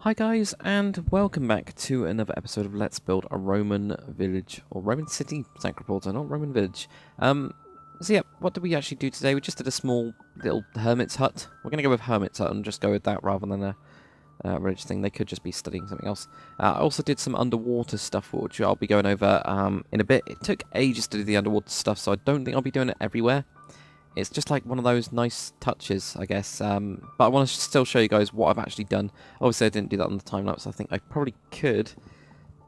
Hi guys, and welcome back to another episode of Let's Build a Roman Village, or Roman City, Sank Reporter, not Roman Village. So yeah, what did we actually do today? We just did a small little Hermit's hut. We're going to go with Hermit's hut and just go with that rather than a village thing. They could just be studying something else. I also did some underwater stuff, which I'll be going over in a bit. It took ages to do the underwater stuff, so I don't think I'll be doing it everywhere. It's just like one of those nice touches, I guess. But I want to still show you guys what I've actually done. Obviously, I didn't do that on the time-lapse. I think I probably could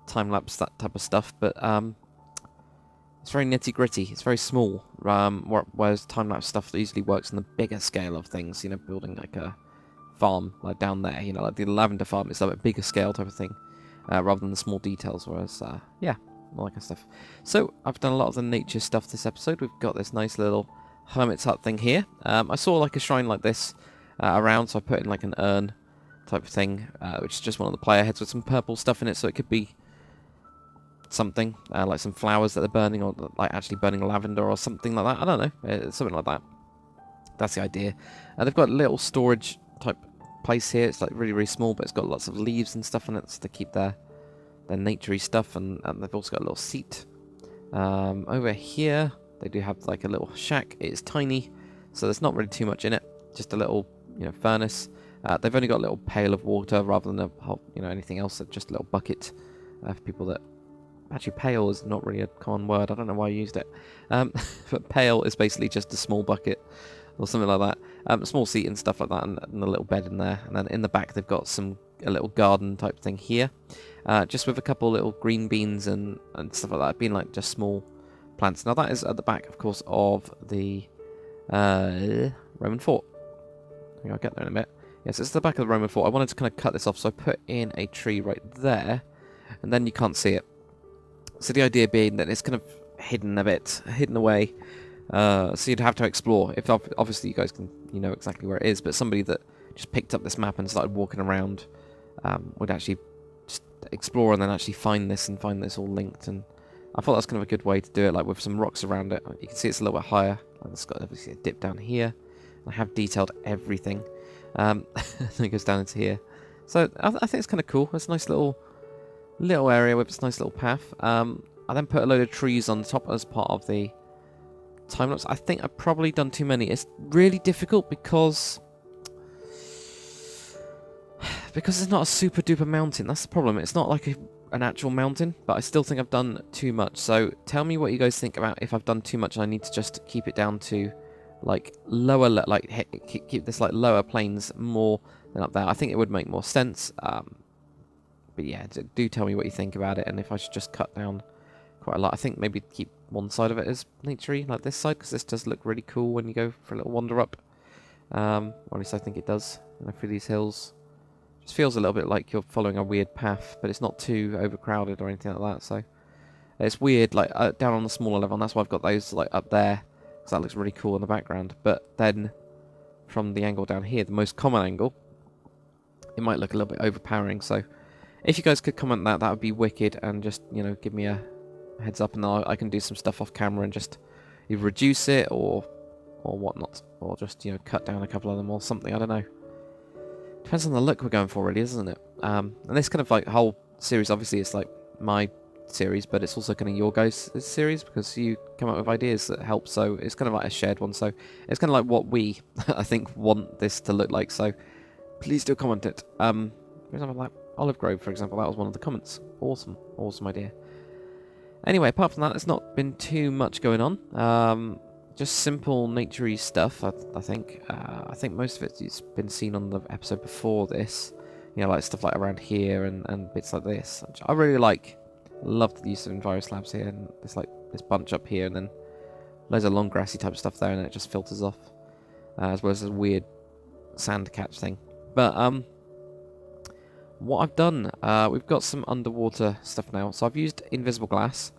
time-lapse that type of stuff, but it's very nitty-gritty. It's very small, whereas time-lapse stuff usually works on the bigger scale of things, you know, building like a farm, like down there, you know, like the lavender farm. It's like a bigger scale type of thing, rather than the small details, whereas, yeah, all that kind of stuff. So, I've done a lot of the nature stuff this episode. We've got this nice little Hermit's hut thing here. I saw like a shrine like this around, so I put in like an urn type of thing, which is just one of the player heads with some purple stuff in it, so it could be something, like some flowers that they're burning, or like actually burning lavender or something like that. I don't know, something like that. That's the idea. They've got a little storage type place here. It's like really, really small, but it's got lots of leaves and stuff in it to keep their naturey stuff, and they've also got a little seat. Over here, they do have like a little shack. It is tiny, so there's not really too much in it. Just a little, you know, furnace. They've only got a little pail of water rather than a whole, you know, anything else. Just a little bucket for people that... Actually, pail is not really a common word. I don't know why I used it. But pail is basically just a small bucket or something like that. A small seat and stuff like that, and a little bed in there. And then in the back, they've got a little garden type thing here, just with a couple little green beans and stuff like that, being like just small plants. Now that is at the back, of course, of the Roman fort. I think I'll get there in a bit. Yes, it's the back of the Roman fort. I wanted to kind of cut this off, so I put in a tree right there, and then you can't see it. So the idea being that it's kind of hidden a bit, hidden away, so you'd have to explore. If obviously you guys can, you know exactly where it is, but somebody that just picked up this map and started walking around would actually just explore and then actually find this all linked. And I thought that's kind of a good way to do it, like with some rocks around it. You can see it's a little bit higher. Like it's got obviously a dip down here. I have detailed everything. Then it goes down into here. So I think it's kind of cool. It's a nice little area with this nice little path. I then put a load of trees on the top as part of the time-lapse. I think I've probably done too many. It's really difficult because it's not a super duper mountain. That's the problem. It's not like an actual mountain, but I still think I've done too much. So tell me what you guys think about if I've done too much and I need to just keep it down to like lower, like keep this like lower planes more than up there. I think it would make more sense. But yeah, do tell me what you think about it, and if I should just cut down quite a lot. I think maybe keep one side of it as naturey, like this side, because this does look really cool when you go for a little wander up. Or at least I think it does, you know, through these hills. Just feels a little bit like you're following a weird path, but it's not too overcrowded or anything like that. So it's weird, like down on the smaller level, and that's why I've got those like up there, because that looks really cool in the background. But then from the angle down here, the most common angle, it might look a little bit overpowering. So if you guys could comment that would be wicked, and just, you know, give me a heads up, and I can do some stuff off camera and just either reduce it or whatnot, or just, you know, cut down a couple of them or something. I don't know. Depends on the look we're going for, really, isn't it? And this kind of like whole series, obviously, it's like my series, but it's also kind of your guys' series, because you come up with ideas that help. So it's kind of like a shared one. So it's kind of like what we, I think, want this to look like. So please do comment it. For example, like Olive Grove, for example, that was one of the comments. Awesome idea. Anyway, apart from that, there's not been too much going on. Just simple naturey stuff, I think. I think most of it's been seen on the episode before this. You know, like stuff like around here and bits like this, which I really like. Love the use of Enviro slabs here, and there's like this bunch up here, and then loads of long grassy type stuff there, and it just filters off. As well as a weird sand catch thing. But, what I've done, we've got some underwater stuff now. So I've used invisible glass.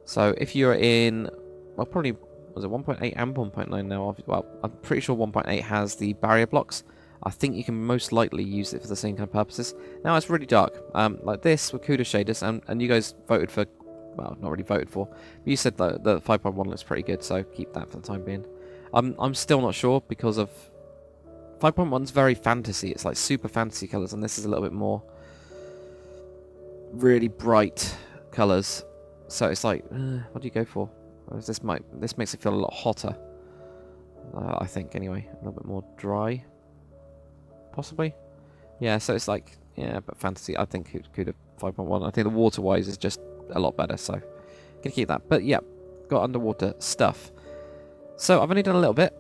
So if you're in, well, probably, was it 1.8 and 1.9 now? Well, I'm pretty sure 1.8 has the barrier blocks. I think you can most likely use it for the same kind of purposes. Now it's really dark, like this with CUDA shaders, and you guys voted for, well, not really voted for, but you said that the 5.1 looks pretty good, so keep that for the time being. I'm still not sure, because of 5.1's very fantasy. It's like super fantasy colours, and this is a little bit more really bright colours. So it's like, what do you go for? Whereas this makes it feel a lot hotter. I think anyway, a little bit more dry, possibly. Yeah, so it's like, yeah, but fantasy. I think Cuda 5.1. I think the water-wise is just a lot better. So gonna keep that. But yeah, got underwater stuff. So I've only done a little bit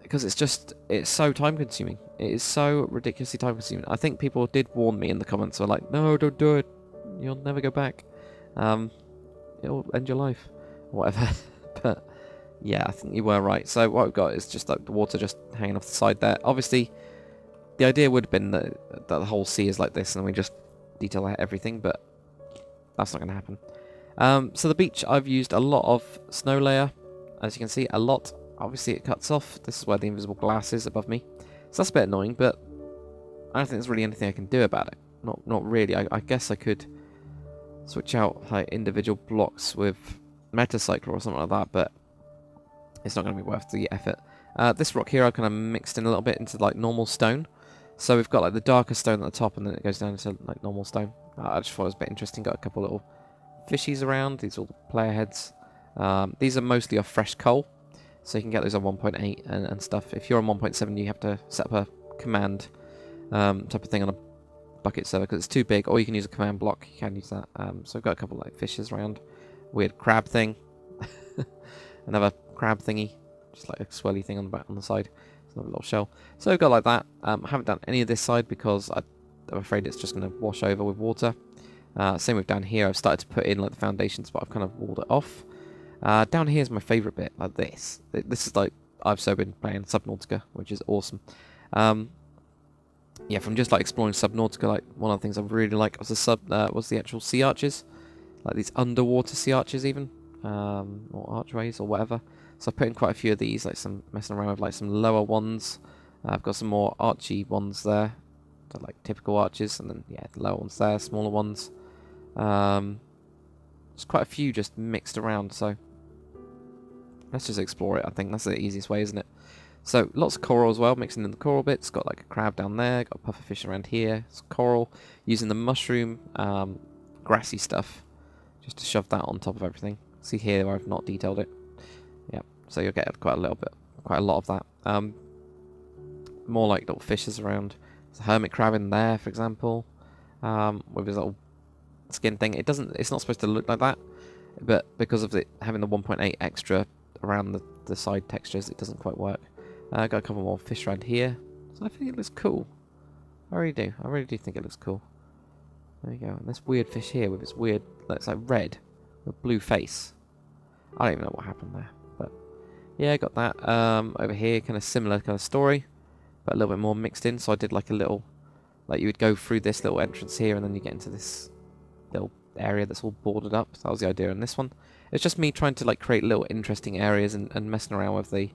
because it's so time-consuming. It is so ridiculously time-consuming. I think people did warn me in the comments. Were like, no, don't do it. You'll never go back. It'll end your life, whatever. But yeah, I think you were right. So what we've got is just like the water just hanging off the side there. Obviously, the idea would have been that the whole sea is like this, and we just detail out everything, but that's not going to happen. So the beach, I've used a lot of snow layer, as you can see, a lot. Obviously, it cuts off. This is where the invisible glass is above me, so that's a bit annoying. But I don't think there's really anything I can do about it. Not really. I guess I could switch out like individual blocks with Metacycler or something like that, but it's not going to be worth the effort. This rock here I kind of mixed in a little bit into like normal stone. So we've got like the darker stone at the top, and then it goes down into like normal stone. I just thought it was a bit interesting. Got a couple little fishies around. These are all the player heads. These are mostly off fresh coal, so you can get those on 1.8 and stuff. If you're on 1.7, you have to set up a command type of thing on a bucket server because it's too big, or you can use a command block. You can use that. So I've got a couple like fishes around. Weird crab thing. Another crab thingy, just like a swirly thing on the back on the side. It's another little shell. So I've got like that. I haven't done any of this side because I'm afraid it's just going to wash over with water. Same with down here. I've started to put in like the foundations, but I've kind of walled it off. Down here is my favourite bit, like this. This is like I've so been playing Subnautica, which is awesome. Yeah, from just like exploring Subnautica, like one of the things I really like was the actual sea arches, like these underwater sea arches even. Or archways or whatever. So I've put in quite a few of these, like some messing around with like some lower ones. I've got some more archy ones there, so like typical arches, and then yeah, the lower ones there, smaller ones. There's quite a few just mixed around, so let's just explore it. I think that's the easiest way, isn't it? So lots of coral as well, mixing in the coral bits. Got like a crab down there, got a pufferfish around here, some coral, using the mushroom grassy stuff just to shove that on top of everything. See here where I've not detailed it. Yeah, so you'll get quite a lot of that. More like little fishes around. There's a hermit crab in there, for example, with his little skin thing. It's not supposed to look like that, but because of it having the 1.8 extra around the side textures, it doesn't quite work. Got a couple more fish around here, so I think it looks cool. I really do think it looks cool. There you go. And this weird fish here with its weird, it's like red with blue face. I don't even know what happened there, but yeah, I got that. Over here, kind of similar kind of story, but a little bit more mixed in. So I did like a little, like you would go through this little entrance here, and then you get into this little area that's all boarded up. So that was the idea in this one. It's just me trying to like create little interesting areas and messing around with the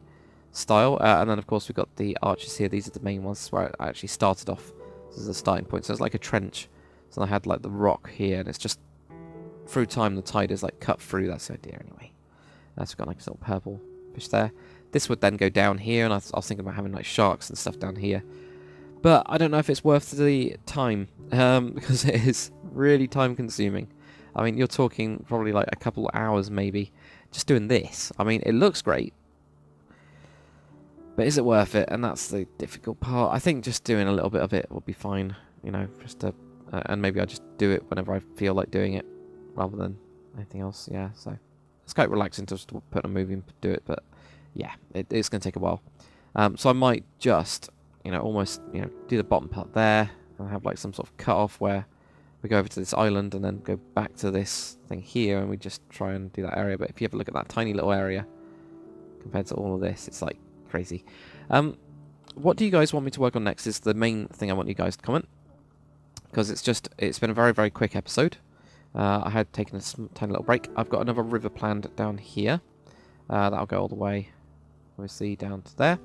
style. And then of course we've got the arches here. These are the main ones where I actually started off. This is the starting point. So it's like a trench. So I had like the rock here, and it's just through time the tide is like cut through. That's the idea anyway. So we've got like a little purple fish there. This would then go down here, and I was thinking about having like sharks and stuff down here. But I don't know if it's worth the time, because it is really time consuming. I mean, you're talking probably like a couple of hours maybe, just doing this. I mean, it looks great, but is it worth it? And that's the difficult part. I think just doing a little bit of it will be fine, you know, just to, and maybe I just do it whenever I feel like doing it, rather than anything else, yeah, so. It's quite relaxing to just put a movie and do it, but yeah, it's going to take a while. So I might just, you know, almost, you know, do the bottom part there, and have like some sort of cut off where we go over to this island and then go back to this thing here, and we just try and do that area. But if you have a look at that tiny little area compared to all of this, it's like crazy. What do you guys want me to work on next is the main thing I want you guys to comment, because it's been a very, very quick episode. I had taken a tiny little break. I've got another river planned down here. That'll go all the way, obviously, down to there.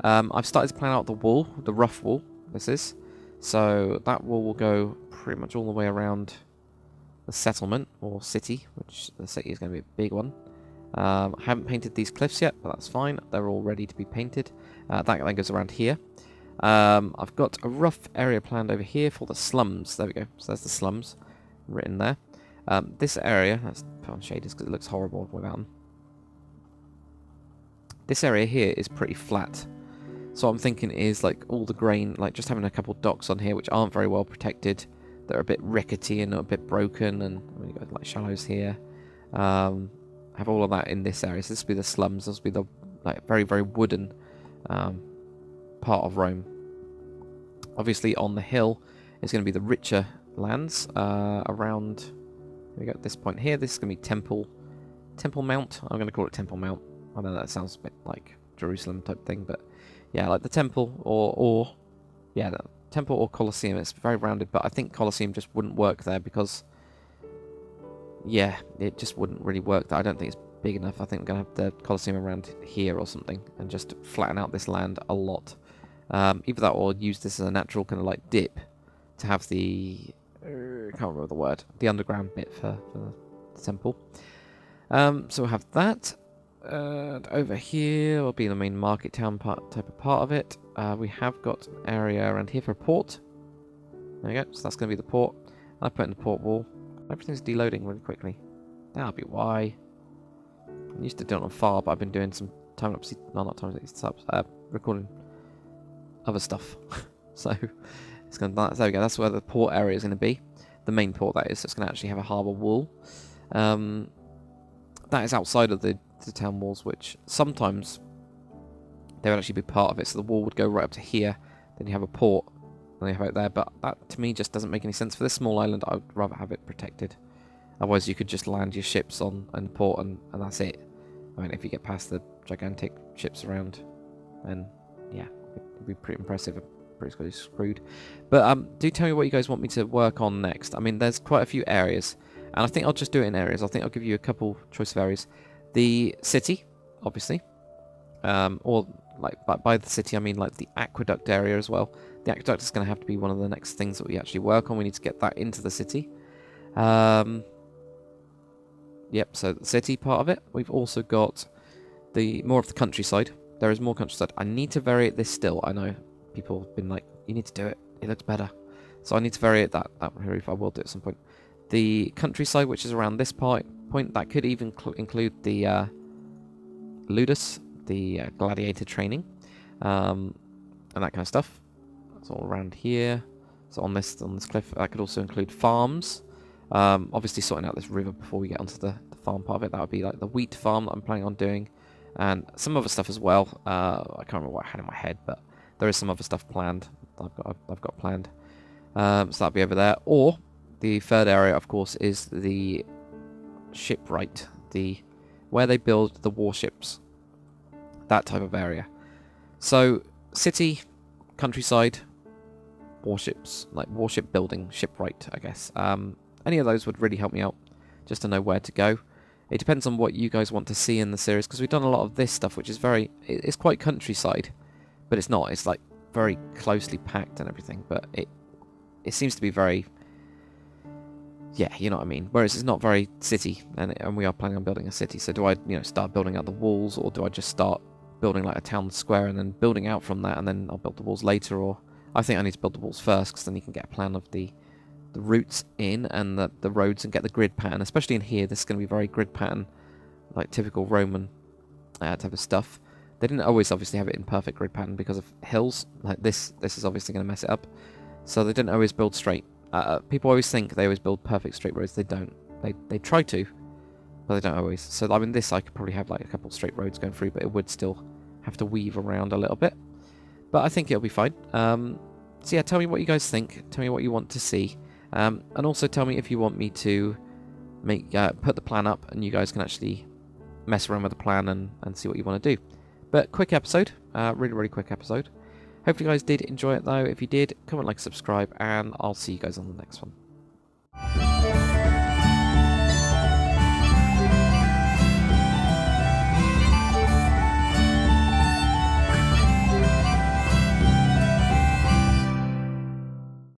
I've started to plan out the wall, the rough wall, this is. So that wall will go pretty much all the way around the settlement, or city, which the city is going to be a big one. I haven't painted these cliffs yet, but that's fine. They're all ready to be painted. That then goes around here. I've got a rough area planned over here for the slums. There we go. So there's the slums. written there. This area, let's put on shaders because it looks horrible without them. This area here is pretty flat. So what I'm thinking is like all the grain, like just having a couple docks on here which aren't very well protected, that are a bit rickety and a bit broken, and we've got like shallows here. Have all of that in this area. So this will be the slums. This will be the like very, very wooden part of Rome. Obviously on the hill is going to be the richer lands around. Here we go at this point here. This is going to be Temple Mount. I'm going to call it Temple Mount. I know that sounds a bit like Jerusalem type thing, but yeah, like the temple or yeah, the temple or Colosseum. It's very rounded, but I think Colosseum just wouldn't work there because yeah, it just wouldn't really work there. I don't think it's big enough. I think we're going to have the Colosseum around here or something and just flatten out this land a lot. Either that or use this as a natural kind of like dip to have the I can't remember the word, the underground bit for the temple. So we'll have that. And over here will be the main market town type of part of it. We have got an area around here for a port. There we go. So that's going to be the port. I put in the port wall. Everything's deloading really quickly. That'll be why. I used to do it on far, but I've been doing some time-lapse, no, not time-lapse, recording other stuff. So it's going to, there we go. That's where the port area is going to be. The main port, that is. So it's going to actually have a harbour wall. That is outside of the town walls, which sometimes they would actually be part of it. So the wall would go right up to here. Then you have a port. And you have it there. But that, to me, just doesn't make any sense. For this small island, I would rather have it protected. Otherwise, you could just land your ships on the port and that's it. I mean, if you get past the gigantic ships around, then yeah, it'd be pretty impressive. Pretty screwed. But do tell me what you guys want me to work on next. I mean, there's quite a few areas, and I think I'll just do it in areas. I think I'll give you a couple choice of areas. The city, obviously, or like by the city I mean like the aqueduct area as well. The aqueduct is going to have to be one of the next things that we actually work on. We need to get that into the city. Yep, so the city part of it. We've also got the more of the countryside. There is more countryside. I need to vary it this still. I know people have been like, you need to do it. It looks better. So I need to vary it that roof. I will do it at some point. The countryside, which is around this point, that could even include the ludus, the gladiator training, and that kind of stuff. It's all around here. So on this cliff, that could also include farms. Obviously sorting out this river before we get onto the farm part of it. That would be like the wheat farm that I'm planning on doing, and some other stuff as well. I can't remember what I had in my head, but there is some other stuff planned. I've got planned. So that'll be over there. Or the third area, of course, is the shipwright, where they build the warships. That type of area. So city, countryside, warships, like warship building, shipwright, I guess. Any of those would really help me out, just to know where to go. It depends on what you guys want to see in the series, because we've done a lot of this stuff, which is it's quite countryside, but it's not. It's like very closely packed and everything, but it seems to be very, yeah, you know what I mean. Whereas it's not very city, and we are planning on building a city. So do I, start building out the walls, or do I just start building like a town square and then building out from that, and then I'll build the walls later? Or I think I need to build the walls first, because then you can get a plan of the routes in and the roads and get the grid pattern. Especially in here, this is going to be very grid pattern, like typical Roman type of stuff. They didn't always obviously have it in perfect grid pattern because of hills. Like this is obviously going to mess it up. So they didn't always build straight. People always think they always build perfect straight roads. They don't. They try to, but they don't always. So I mean, this I could probably have like a couple straight roads going through, but it would still have to weave around a little bit. But I think it'll be fine. So yeah, tell me what you guys think. Tell me what you want to see. And also tell me if you want me to put the plan up and you guys can actually mess around with the plan and see what you want to do. But quick episode, really, really quick episode. Hope you guys did enjoy it though. If you did, comment, like, subscribe, and I'll see you guys on the next one.